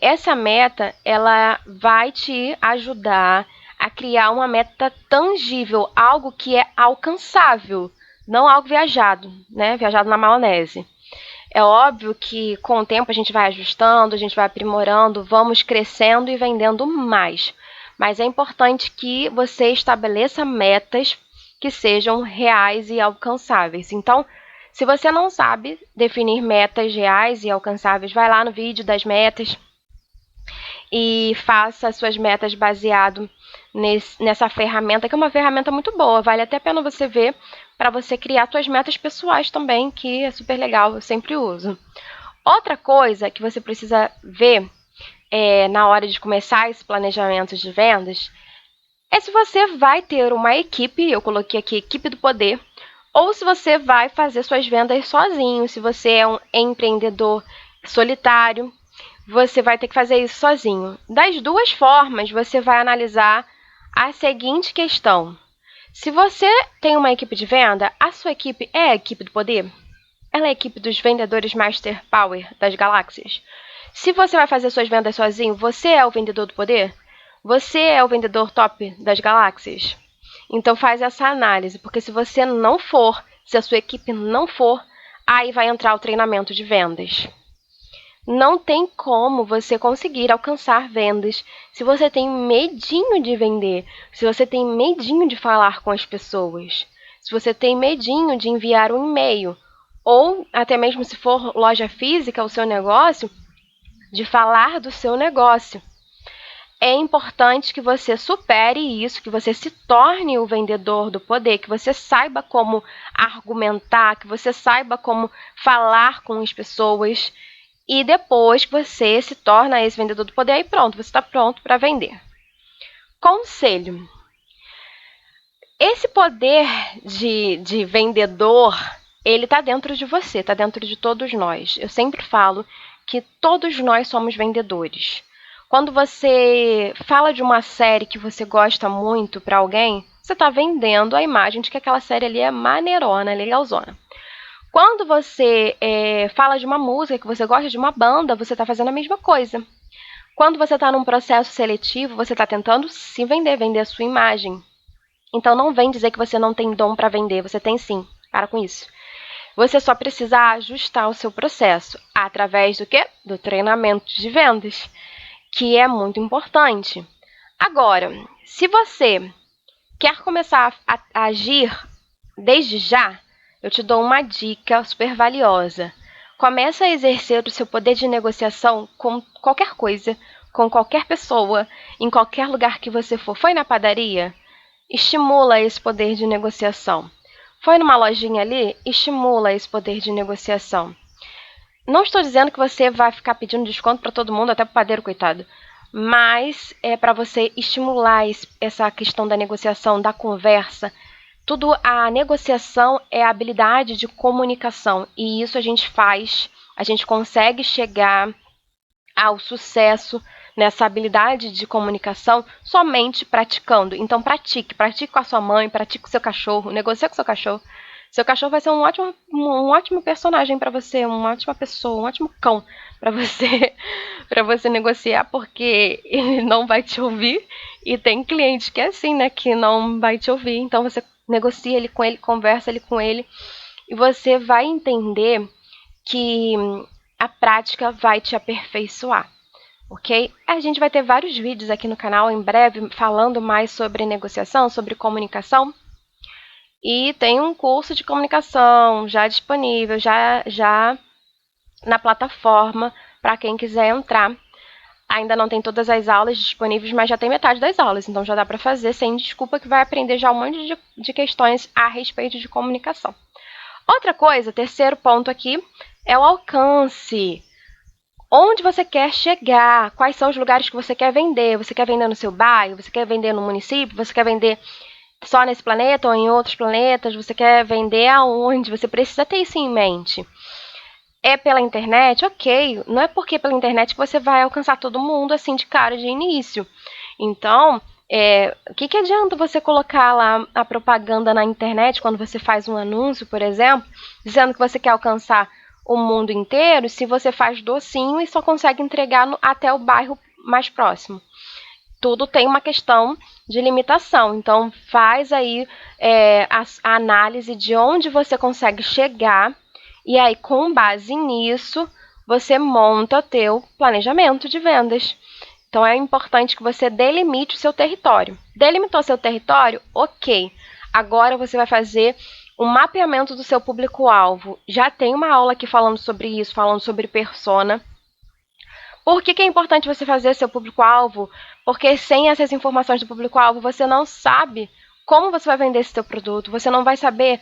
Essa meta, ela vai te ajudar a criar uma meta tangível, algo que é alcançável, não algo viajado, né? Viajado na maionese. É óbvio que com o tempo a gente vai ajustando, a gente vai aprimorando, vamos crescendo e vendendo mais. Mas é importante que você estabeleça metas que sejam reais e alcançáveis. Então, se você não sabe definir metas reais e alcançáveis, vai lá no vídeo das metas e faça as suas metas baseado nessa ferramenta, que é uma ferramenta muito boa. Vale até a pena você ver para você criar suas metas pessoais também, que é super legal, eu sempre uso. Outra coisa que você precisa ver na hora de começar esse planejamento de vendas é se você vai ter uma equipe, eu coloquei aqui equipe do poder, ou se você vai fazer suas vendas sozinho, se você é um empreendedor solitário, você vai ter que fazer isso sozinho. Das duas formas, você vai analisar a seguinte questão. Se você tem uma equipe de venda, a sua equipe é a equipe do poder? Ela é a equipe dos vendedores Master Power das galáxias? Se você vai fazer suas vendas sozinho, você é o vendedor do poder? Você é o vendedor top das galáxias? Então faz essa análise, porque se você não for, se a sua equipe não for, aí vai entrar o treinamento de vendas. Não tem como você conseguir alcançar vendas se você tem medinho de vender, se você tem medinho de falar com as pessoas, se você tem medinho de enviar um e-mail, ou até mesmo se for loja física o seu negócio, de falar do seu negócio. É importante que você supere isso, que você se torne o vendedor do poder, que você saiba como argumentar, que você saiba como falar com as pessoas. E depois que você se torna esse vendedor do poder, aí pronto, você está pronto para vender. Conselho. Esse poder de vendedor, ele está dentro de você, está dentro de todos nós. Eu sempre falo que todos nós somos vendedores. Quando você fala de uma série que você gosta muito para alguém, você está vendendo a imagem de que aquela série ali é maneirona, legalzona. Quando você fala de uma música, que você gosta de uma banda, você está fazendo a mesma coisa. Quando você está num processo seletivo, você está tentando se vender, vender a sua imagem. Então, não vem dizer que você não tem dom para vender, você tem sim, para com isso. Você só precisa ajustar o seu processo através do quê? Do treinamento de vendas, que é muito importante. Agora, se você quer começar a agir desde já, eu te dou uma dica super valiosa. Começa a exercer o seu poder de negociação com qualquer coisa, com qualquer pessoa, em qualquer lugar que você for. Foi na padaria? Estimula esse poder de negociação. Foi numa lojinha ali? Estimula esse poder de negociação. Não estou dizendo que você vai ficar pedindo desconto para todo mundo, até para o padeiro, coitado. Mas é para você estimular essa questão da negociação, da conversa. A negociação é a habilidade de comunicação. E isso a gente consegue chegar ao sucesso nessa habilidade de comunicação somente praticando. Então pratique com a sua mãe, pratique com o seu cachorro, negocie com o seu cachorro. Seu cachorro vai ser um ótimo personagem para você, uma ótima pessoa, um ótimo cão para você para você negociar, porque ele não vai te ouvir e tem cliente que é assim, né, que não vai te ouvir. Então você negocia ele com ele, conversa ele com ele e você vai entender que a prática vai te aperfeiçoar, ok? A gente vai ter vários vídeos aqui no canal em breve falando mais sobre negociação, sobre comunicação. E tem um curso de comunicação já disponível, já na plataforma, para quem quiser entrar. Ainda não tem todas as aulas disponíveis, mas já tem metade das aulas, então já dá para fazer sem desculpa, que vai aprender já um monte de questões a respeito de comunicação. Outra coisa, terceiro ponto aqui, é o alcance. Onde você quer chegar? Quais são os lugares que você quer vender? Você quer vender no seu bairro? Você quer vender no município? Você quer vender só nesse planeta ou em outros planetas? Você quer vender aonde? Você precisa ter isso em mente. É pela internet? Ok. Não é porque pela internet que você vai alcançar todo mundo assim de cara, de início. Então, o que adianta você colocar lá a propaganda na internet quando você faz um anúncio, por exemplo, dizendo que você quer alcançar o mundo inteiro, se você faz docinho e só consegue entregar até o bairro mais próximo? Tudo tem uma questão de limitação. Então, faz aí a análise de onde você consegue chegar e aí, com base nisso, você monta o teu planejamento de vendas. Então, é importante que você delimite o seu território. Delimitou seu território? Ok. Agora você vai fazer um mapeamento do seu público-alvo. Já tem uma aula aqui falando sobre isso, falando sobre persona. Por que é importante você fazer seu público-alvo? Porque sem essas informações do público-alvo, você não sabe como você vai vender esse seu produto, você não vai saber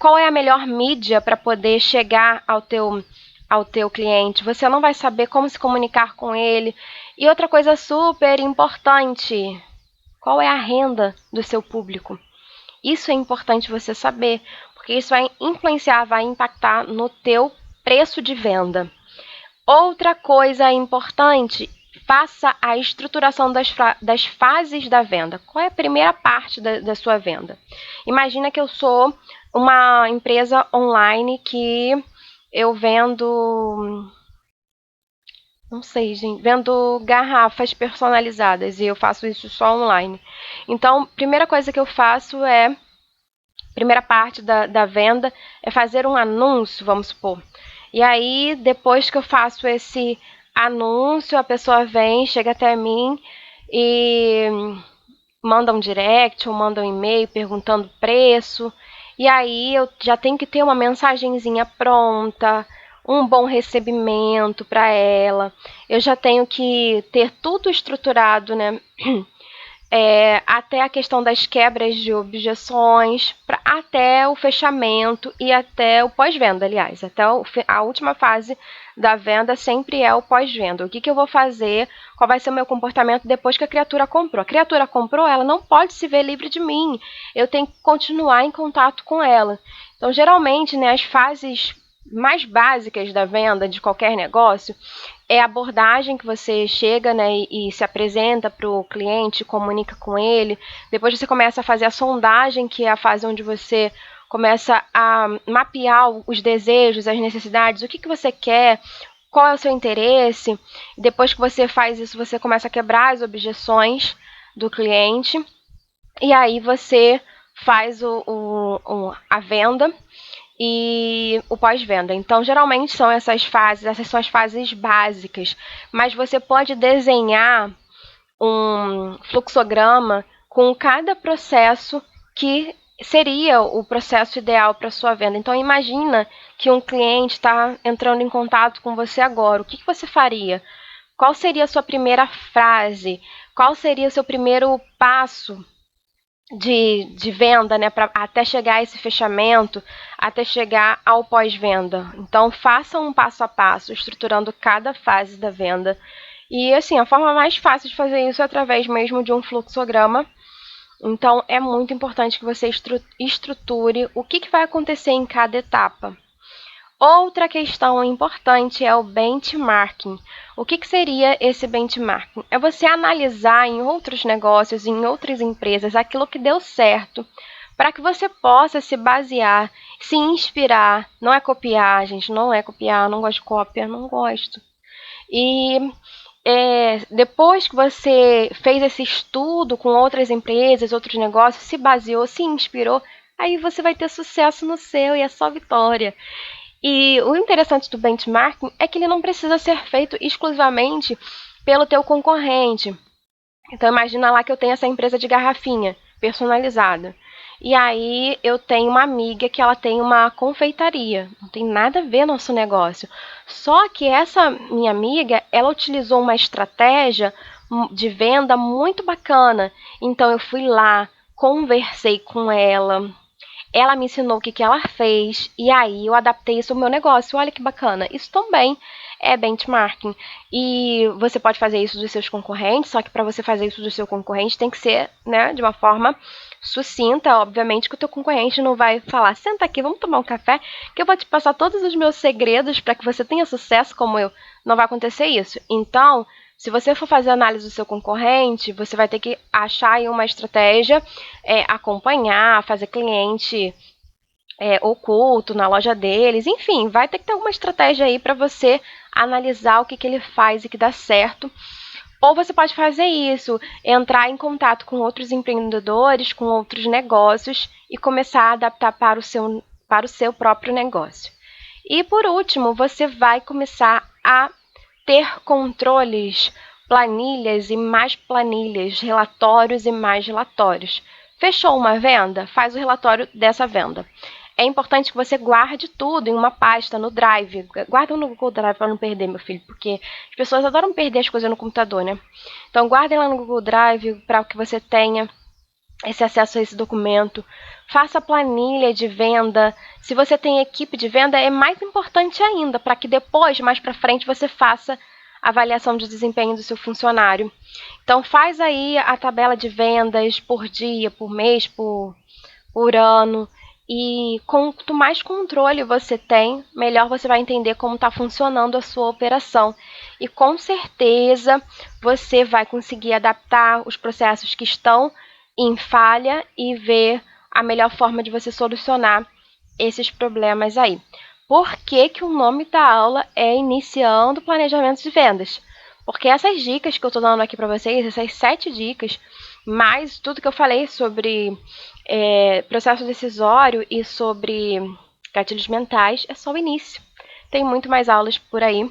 qual é a melhor mídia para poder chegar ao teu cliente, você não vai saber como se comunicar com ele. E outra coisa super importante, qual é a renda do seu público? Isso é importante você saber, porque isso vai influenciar, vai impactar no teu preço de venda. Outra coisa importante, faça a estruturação das fases da venda. Qual é a primeira parte da sua venda? Imagina que eu sou uma empresa online que eu vendo, não sei, gente, vendo garrafas personalizadas e eu faço isso só online. Então, primeira coisa que eu faço primeira parte da venda é fazer um anúncio, vamos supor. E aí, depois que eu faço esse anúncio, a pessoa vem, chega até mim e manda um direct ou manda um e-mail perguntando o preço. E aí eu já tenho que ter uma mensagenzinha pronta, um bom recebimento para ela. Eu já tenho que ter tudo estruturado, né? Até a questão das quebras de objeções, até o fechamento e até o pós-venda, aliás. Até a última fase da venda sempre é o pós-venda. O que eu vou fazer, qual vai ser o meu comportamento depois que a criatura comprou. A criatura comprou, ela não pode se ver livre de mim. Eu tenho que continuar em contato com ela. Então, geralmente, né, as fases mais básicas da venda de qualquer negócio é a abordagem que você chega, né, e se apresenta para o cliente, comunica com ele. Depois você começa a fazer a sondagem, que é a fase onde você começa a mapear os desejos, as necessidades, o que você quer, qual é o seu interesse. Depois que você faz isso, você começa a quebrar as objeções do cliente. E aí você faz a venda e o pós-venda. Então, geralmente são essas são as fases básicas, mas você pode desenhar um fluxograma com cada processo que seria o processo ideal para sua venda. Então, imagina que um cliente está entrando em contato com você agora. O que você faria? Qual seria a sua primeira frase? Qual seria o seu primeiro passo de venda, né, até chegar a esse fechamento, até chegar ao pós-venda? Então, faça um passo a passo, estruturando cada fase da venda. E, assim, a forma mais fácil de fazer isso é através mesmo de um fluxograma. Então, é muito importante que você estruture o que vai acontecer em cada etapa. Outra questão importante é o benchmarking. O que seria esse benchmarking? É você analisar em outros negócios, em outras empresas, aquilo que deu certo, para que você possa se basear, se inspirar. Não é copiar, gente, não é copiar, não gosto de cópia, não gosto. E depois que você fez esse estudo com outras empresas, outros negócios, se baseou, se inspirou, aí você vai ter sucesso no seu e é só vitória. E o interessante do benchmarking é que ele não precisa ser feito exclusivamente pelo teu concorrente. Então, imagina lá que eu tenho essa empresa de garrafinha personalizada. E aí eu tenho uma amiga que ela tem uma confeitaria. Não tem nada a ver nosso negócio. Só que essa minha amiga, ela utilizou uma estratégia de venda muito bacana. Então eu fui lá, conversei com ela me ensinou o que ela fez e aí eu adaptei isso ao meu negócio. Olha que bacana. Isso também é benchmarking. E você pode fazer isso dos seus concorrentes, só que para você fazer isso do seu concorrente tem que ser, né, de uma forma sucinta. Obviamente que o teu concorrente não vai falar: senta aqui, vamos tomar um café, que eu vou te passar todos os meus segredos para que você tenha sucesso como eu. Não vai acontecer isso. Então, se você for fazer análise do seu concorrente, você vai ter que achar aí uma estratégia, acompanhar, fazer cliente oculto na loja deles, enfim, vai ter que ter alguma estratégia aí para você analisar o que ele faz e que dá certo. Ou você pode fazer isso, entrar em contato com outros empreendedores, com outros negócios e começar a adaptar para o seu próprio negócio. E por último, você vai começar a ter controles, planilhas e mais planilhas, relatórios e mais relatórios. Fechou uma venda? Faz o relatório dessa venda. É importante que você guarde tudo em uma pasta no Drive. Guarda no Google Drive para não perder, meu filho, porque as pessoas adoram perder as coisas no computador, né? Então, guarde lá no Google Drive para que você tenha esse acesso a esse documento. Faça planilha de venda. Se você tem equipe de venda, é mais importante ainda, para que depois, mais para frente, você faça a avaliação de desempenho do seu funcionário. Então, faz aí a tabela de vendas por dia, por mês, por ano. E quanto mais controle você tem, melhor você vai entender como está funcionando a sua operação. E com certeza você vai conseguir adaptar os processos que estão em falha e ver a melhor forma de você solucionar esses problemas aí. Por que o nome da aula é Iniciando Planejamento de Vendas? Porque essas dicas que eu estou dando aqui para vocês, essas 7 dicas, mais tudo que eu falei sobre processo decisório e sobre gatilhos mentais, é só o início. Tem muito mais aulas por aí.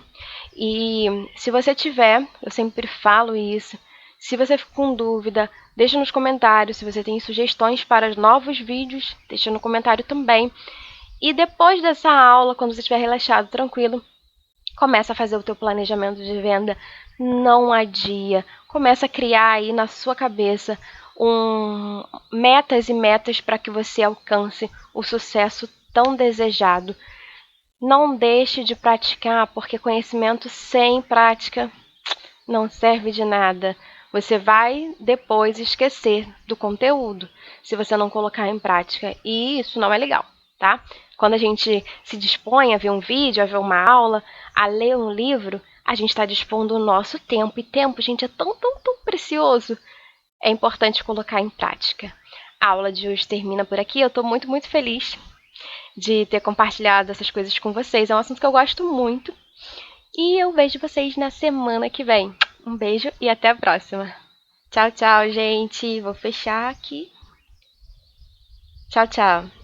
E se você tiver, eu sempre falo isso, se você ficou com dúvida, deixa nos comentários. Se você tem sugestões para novos vídeos, deixa no comentário também. E depois dessa aula, quando você estiver relaxado, tranquilo, começa a fazer o teu planejamento de venda. Não adia. Começa a criar aí na sua cabeça metas e metas para que você alcance o sucesso tão desejado. Não deixe de praticar, porque conhecimento sem prática não serve de nada. Você vai depois esquecer do conteúdo se você não colocar em prática. E isso não é legal, tá? Quando a gente se dispõe a ver um vídeo, a ver uma aula, a ler um livro, a gente está dispondo o nosso tempo. E tempo, gente, é tão, tão, tão precioso. É importante colocar em prática. A aula de hoje termina por aqui. Eu estou muito, muito feliz de ter compartilhado essas coisas com vocês. É um assunto que eu gosto muito. E eu vejo vocês na semana que vem. Um beijo e até a próxima. Tchau, tchau, gente. Vou fechar aqui. Tchau, tchau.